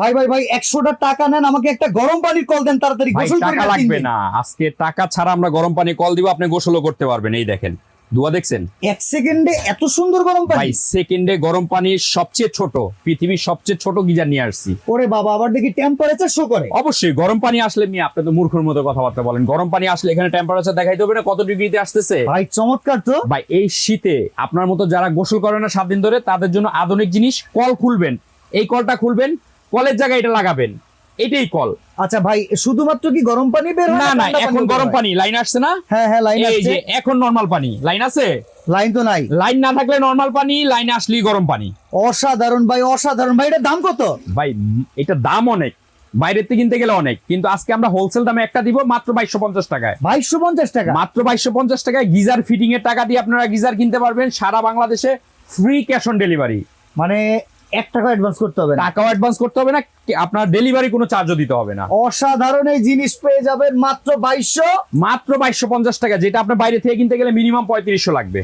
ভাই ভাই ভাই 100টা টাকা নেন, আমাকে একটা গরম পানির কল দেন তাড়াতাড়ি, ভাই গোসল করে টাকা লাগবে না, আজকে টাকা ছাড়া আমরা গরম পানি কল দিব, আপনি গোসলও করতে পারবেন। এই দেখেন দুয়া দেখছেন 1 সেকেন্ডে এত সুন্দর গরম ভাই, পানি। সেকেন্ডে গরম পানির সবচেয়ে ছোট, পৃথিবীর সবচেয়ে ছোট গিজার নিয়ে আসছি। ওরে বাবা, আবার দেখি টেম্পারেচার শো করে। অবশ্যই গরম পানি আসলে আপনি তো মূর্খের মতো কথাবার্তা বলেন। গরম পানি আসলে এখানে টেম্পারেচার দেখাইতে হবে না কত ডিগ্রিতে আসতেছে। ভাই চমৎকার তো। ভাই এই শীতে আপনার মতো যারা গোসল করে না 7 দিন ধরে, তাদের জন্য আধুনিক জিনিস। কল খুলবেন, এই কলটা খুলবেন, কলের জায়গায় এটা লাগাবেন, এটাই কল। আচ্ছা ভাই, শুধুমাত্র কি গরম পানি বের হয় না না, ঠান্ডা এখন পানিও বের গরম হয়? পানি লাইন আসছে না। হ্যাঁ হ্যাঁ, লাইন এই আছে। যে এখন নরমাল পানি লাইন আছে, লাইন তো নাই। লাইন না থাকলে নরমাল পানি, লাইন আসলেই গরম পানি। অসাধারণ ভাই, অসাধারণ ভাই। এটার দাম কত? ভাই এটা দাম অনেক, বাইরের থেকে কিনতে গেলে অনেক, কিন্তু আজকে আমরা হোলসেল দামে একটা দিব মাত্র 2250 টাকায়। 2250 টাকা মাত্র 2250 টাকায় গিজার ফিটিং এর টাকা দিয়ে আপনারা গিজার কিনতে পারবেন সারা বাংলাদেশে, ফ্রি ক্যাশ অন ডেলিভারি। মানে 1 টাকা অ্যাডভান্স করতে হবে না? টাকাও অ্যাডভান্স করতে হবে না, আপনার ডেলিভারি কোনো চার্জও দিতে হবে না। অসাধারণ এই জিনিস পেয়ে যাবেন মাত্র 2200। মাত্র 2250 টাকা, যেটা আপনার বাইরে থেকে কিনতে গেলে মিনিমাম 3500 লাগবে।